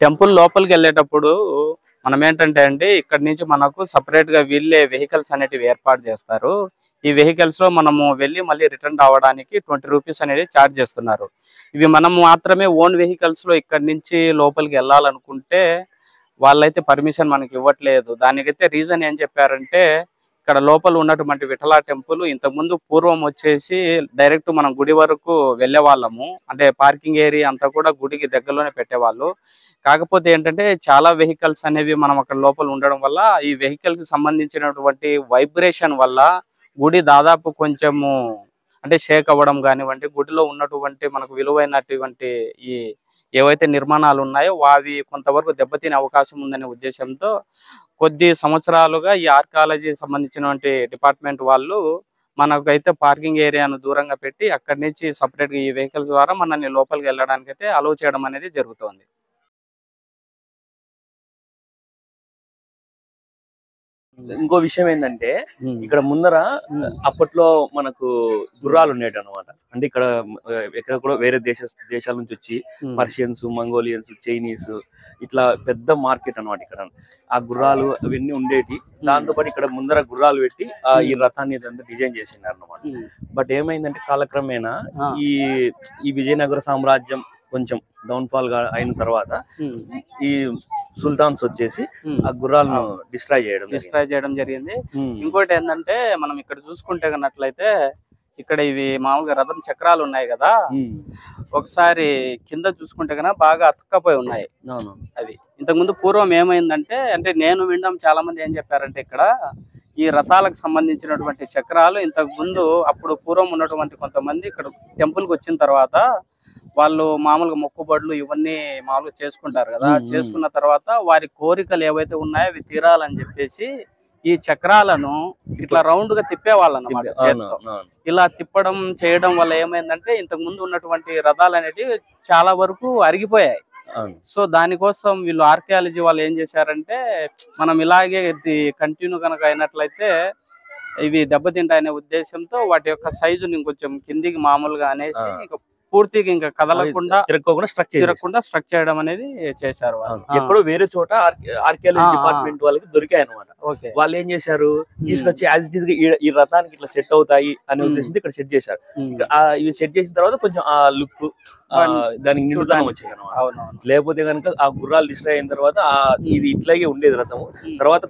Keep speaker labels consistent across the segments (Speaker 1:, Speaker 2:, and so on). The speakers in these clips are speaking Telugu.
Speaker 1: టెంపుల్ లోపలికి వెళ్ళేటప్పుడు మనం ఏంటంటే అండి ఇక్కడ నుంచి మనకు సెపరేట్ గా వీళ్ళే వెహికల్స్ అనేటివి ఏర్పాటు చేస్తారు. ఈ వెహికల్స్ లో మనము వెళ్ళి మళ్ళీ రిటర్న్ రావడానికి 20 రూపీస్ అనేది ఛార్జ్ చేస్తున్నారు. ఇవి మనం మాత్రమే ఓన్ వెహికల్స్ లో ఇక్కడ నుంచి లోపలికి వెళ్ళాలనుకుంటే వాళ్ళైతే పర్మిషన్ మనకి ఇవ్వట్లేదు. దానికైతే రీజన్ ఏం చెప్పారంటే ఇక్కడ లోపల ఉన్నటువంటి విఠల టెంపుల్ ఇంతకుముందు పూర్వం వచ్చేసి డైరెక్ట్ మనం గుడి వరకు వెళ్ళే వాళ్ళము. అంటే పార్కింగ్ ఏరియా అంతా కూడా గుడికి దగ్గరలోనే పెట్టేవాళ్ళు. కాకపోతే ఏంటంటే చాలా వెహికల్స్ అనేవి మనం అక్కడ లోపల ఉండడం వల్ల ఈ వెహికల్ కి సంబంధించినటువంటి వైబ్రేషన్ వల్ల గుడి దాదాపు కొంచెము అంటే షేక్ అవ్వడం కానివ్వండి, గుడిలో ఉన్నటువంటి మనకు విలువైనటువంటి ఈ ఏవైతే నిర్మాణాలు ఉన్నాయో అవి కొంతవరకు దెబ్బతినే అవకాశం ఉందనే ఉద్దేశంతో కొద్ది సంవత్సరాలుగా ఈ ఆర్కియాలజీ సంబంధించినటువంటి డిపార్ట్మెంట్ వాళ్ళు మనకైతే పార్కింగ్ ఏరియాను దూరంగా పెట్టి అక్కడి నుంచి సపరేట్ గా ఈ వెహికల్స్ ద్వారా మనల్ని లోపలికి వెళ్ళడానికి అయితే అలౌ చేయడం అనేది జరుగుతోంది.
Speaker 2: ఇంకో విషయం ఏంటంటే ఇక్కడ ముందర అప్పట్లో మనకు గుర్రాలు ఉండేటి అనమాట. అంటే ఇక్కడ ఎక్కడ కూడా వేరే దేశాల నుంచి వచ్చి పర్షియన్స్, మంగోలియన్స్, చైనీస్ ఇట్లా పెద్ద మార్కెట్ అనమాట ఇక్కడ. ఆ గుర్రాలు అవన్నీ ఉండేటి. దాంతో పాటు ఇక్కడ ముందర గుర్రాలు పెట్టి ఈ రథాన్ని ఇదంతా డిజైన్ చేసినారు అనమాట. బట్ ఏమైందంటే కాలక్రమేణా ఈ విజయనగర సామ్రాజ్యం కొంచెం డౌన్ ఫాల్ గా అయిన తర్వాత ఈ సుల్తాన్స్ వచ్చేసి ఆ గుర్రాలను డిస్ట్రాయ్ చేయడం జరిగింది.
Speaker 1: ఇంకోటి ఏంటంటే మనం ఇక్కడ చూసుకుంటే కన్నట్లయితే ఇక్కడ ఇవి మామూలుగా రథం చక్రాలు ఉన్నాయి కదా, ఒకసారి కింద చూసుకుంటే కన్నా బాగా అతుక్కపోయి ఉన్నాయి అవి. ఇంతకుముందు పూర్వం ఏమైందంటే అంటే నేను వినడం చాలా మంది ఏం చెప్పారంటే ఇక్కడ ఈ రథాలకు సంబంధించినటువంటి చక్రాలు ఇంతకు ముందు అప్పుడు పూర్వం ఉన్నటువంటి కొంతమంది ఇక్కడ టెంపుల్ కి వచ్చిన తర్వాత వాళ్ళు మామూలుగా మొక్కుబడులు ఇవన్నీ మామూలుగా చేసుకుంటారు కదా, చేసుకున్న తర్వాత వారి కోరికలు ఏవైతే ఉన్నాయో అవి తీరాలని చెప్పేసి ఈ చక్రాలను ఇట్లా రౌండ్ గా తిప్పేవాళ్ళు అన్నమాట చేతితో. ఇలా తిప్పడం చేయడం వల్ల ఏమైందంటే ఇంతకు ముందు ఉన్నటువంటి రథాలు అనేటివి చాలా వరకు అరిగిపోయాయి. సో దానికోసం వీళ్ళు ఆర్కియాలజీ వాళ్ళు ఏం చేశారంటే మనం ఇలాగే కంటిన్యూ కనుక అయినట్లయితే ఇవి దెబ్బతింటాయనే ఉద్దేశంతో వాటి యొక్క సైజుని ఇంకొంచెం కిందికి మామూలుగా అనేసి పూర్తిగా ఇంకా కదలకుండా తిరగకుండా స్ట్రక్ చేయడం అనేది చేశారు.
Speaker 2: ఎక్కడో వేరే చోట ఆర్కియాలజీ డిపార్ట్మెంట్ వాళ్ళకి దొరికాయి అనమాట. వాళ్ళు ఏం చేశారు, తీసుకొచ్చి యాజ్ ఇట్ ఈస్ గా ఈ రథానికి ఇట్లా సెట్ అవుతాయి అనే ఉద్దేశంతో ఇక్కడ సెట్ చేశారు. ఇవి సెట్ చేసిన తర్వాత కొంచెం ఆ లుక్ దానికి నిండుదనం వచ్చింది అనమాట. లేకపోతే కనుక ఆ గుర్రాలు డిస్ట్రాయ్ అయిన తర్వాత ఇది ఇట్లాగే ఉండేది రథము. తర్వాత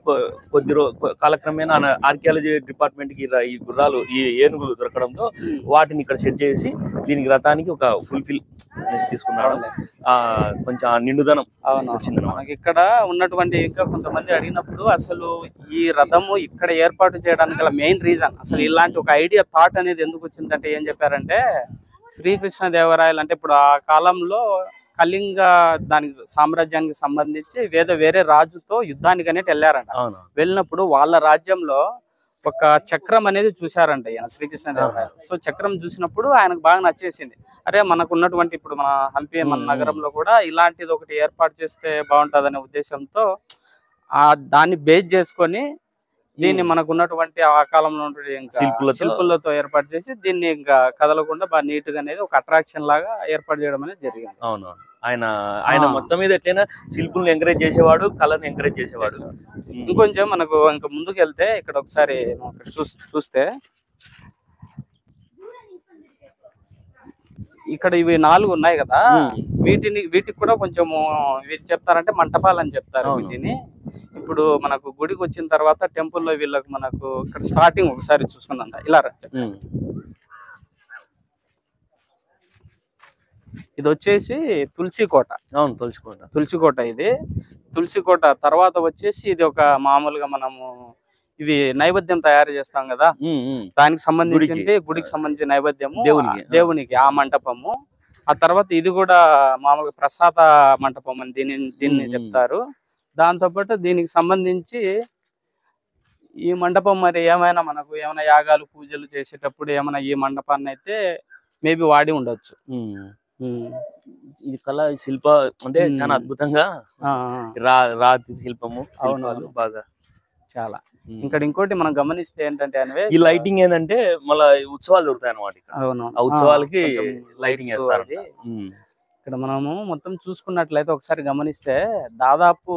Speaker 2: కొద్ది కాలక్రమేణా ఆర్కియాలజీ డిపార్ట్మెంట్ కి ఈ గుర్రాలు ఈ ఏనుగులు దొరకడంతో వాటిని ఇక్కడ సెట్ చేసి దీనికి రథానికి ఒక ఫుల్ఫిల్ తీసుకున్నాడు. కొంచెం ఆ నిండుదనం వచ్చింది.
Speaker 1: మనకి ఇక్కడ ఉన్నటువంటి ఇంకా కొంతమంది అడిగినప్పుడు అసలు ఈ రథము ఇక్కడ ఏర్పాటు చేయడానికి గల మెయిన్ రీజన్ అసలు ఇలాంటి ఒక ఐడియా థాట్ అనేది ఎందుకు వచ్చిందంటే ఏం చెప్పారంటే శ్రీకృష్ణదేవరాయలు అంటే ఇప్పుడు ఆ కాలంలో కళింగ దానికి సామ్రాజ్యానికి సంబంధించి వేరే రాజుతో యుద్ధానికి అనేది వెళ్ళారంట. వెళ్ళినప్పుడు వాళ్ళ రాజ్యంలో ఒక చక్రం అనేది చూశారంట ఈయన శ్రీకృష్ణదేవరాయలు. సో చక్రం చూసినప్పుడు ఆయనకు బాగా నచ్చేసింది. అరే మనకు ఉన్నటువంటి ఇప్పుడు మన హంపి మన నగరంలో కూడా ఇలాంటిది ఒకటి ఏర్పాటు చేస్తే బాగుంటుందనే ఉద్దేశంతో దాన్ని బేస్ చేసుకొని దీన్ని మనకు ఉన్నటువంటి ఆ కాలంలో శిల్పులతో ఏర్పాటు చేసి దీన్ని ఇంకా కదలకుండా బాగా నీట్ గా అనేది ఒక అట్రాక్షన్ లాగా ఏర్పాటు చేయడం అనేది జరిగింది.
Speaker 2: అవును, ఆయన మొత్తం మీద ఎట్లయినా శిల్పులను ఎంకరేజ్ చేసేవాడు, కళను ఎంకరేజ్ చేసేవాడు.
Speaker 1: ఇంకొంచెం మనకు ఇంకా ముందుకు వెళ్తే ఇక్కడ ఒకసారి చూస్తే ఇక్కడ ఇవి 4 ఉన్నాయి కదా, వీటికి కూడా కొంచెము వీటి చెప్తారంటే మంటపాలు అని చెప్తారు వీటిని. ఇప్పుడు మనకు గుడికి వచ్చిన తర్వాత టెంపుల్లో వీళ్ళకి మనకు ఇక్కడ స్టార్టింగ్ ఒకసారి చూసుకుందాం. ఇలా ఇది వచ్చేసి తులసికోట.
Speaker 2: అవును,
Speaker 1: తులసికోట. ఇది తులసికోట తర్వాత వచ్చేసి ఇది ఒక మామూలుగా మనము ఇవి నైవేద్యం తయారు చేస్తాం కదా, దానికి సంబంధించి గుడికి సంబంధించిన నైవేద్యము దేవునికి ఆ మంటపము. ఆ తర్వాత ఇది కూడా మామూలుగా ప్రసాద మంటపం అని దీన్ని చెప్తారు. దాంతో పాటు దీనికి సంబంధించి ఈ మండపం మరి ఏమైనా మనకు ఏమైనా యాగాలు పూజలు చేసేటప్పుడు ఏమైనా ఈ మండపాన్ని అయితే మేబీ వాడి ఉండొచ్చు.
Speaker 2: ఇది కళ శిల్ప అంటే చాలా అద్భుతంగా రాతి శిల్పము బాగా చాలా.
Speaker 1: ఇక్కడ ఇంకోటి మనం గమనిస్తే ఏంటంటే
Speaker 2: ఈ లైటింగ్ ఏంటంటే మళ్ళీ ఉత్సవాలు దొరుకుతాయి అన్నమాట. ఆ ఉత్సవాలకి లైటింగ్ వేస్తారు.
Speaker 1: ఇక్కడ మనము మొత్తం చూసుకున్నట్లయితే ఒకసారి గమనిస్తే దాదాపు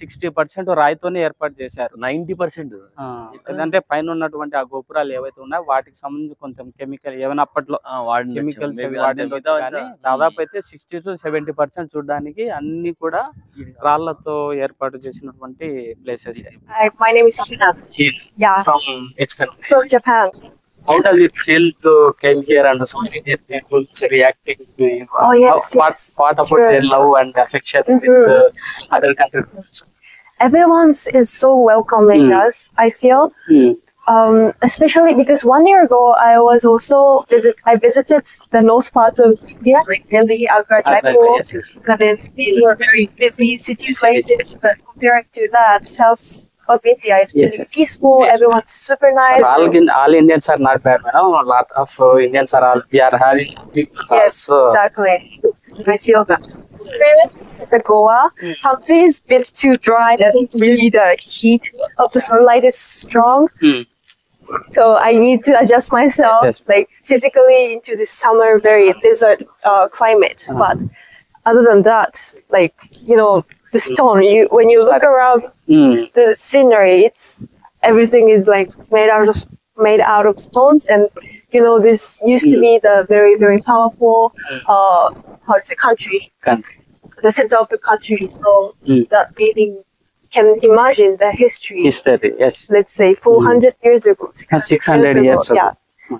Speaker 1: 60% రాయితోనే ఏర్పాటు చేశారు.
Speaker 2: 90%.
Speaker 1: ఎందుకంటే పైన ఉన్నటువంటి ఆ గోపురాలు ఏవైతే ఉన్నాయో వాటికి సంబంధించి కొంచెం కెమికల్ ఏమైనా అప్పట్లో కెమికల్స్ వాడిండొచ్చు, కానీ దాదాపు అయితే 60 to 70% చూడడానికి అన్ని కూడా రాళ్లతో ఏర్పాటు చేసినటువంటి places.
Speaker 3: My name is Hina. Yeah. From Japan.
Speaker 1: How does it feel to came here and some Indian people reacting to you?
Speaker 3: Oh yes, yes.
Speaker 1: What about their love and affection with other countries?
Speaker 3: Everyone is so welcoming us, I feel. Especially because 1 year ago I visited the north part of India, like Delhi, Agra, Jaipur.
Speaker 1: Yes, yes.
Speaker 3: And then these were very busy city places, but comparing to that, south of India is really peaceful. Everyone's super nice.
Speaker 1: So all Indians are not bad, madam. A lot of Indians are we are having people.
Speaker 3: Yes, exactly. I feel that. Famous the Goa. Hampi is a bit too dry, and really the heat of the sunlight is strong. So I need to adjust myself, like physically, into this summer very desert climate. But other than that, like the stone. When you look around the scenery, everything is like made out of stones, and this used to be the very, very powerful country, the center of the country. So that meaning can imagine the history.
Speaker 1: Yes.
Speaker 3: Let's say 400 years ago,
Speaker 1: 600 years ago.
Speaker 3: Yeah.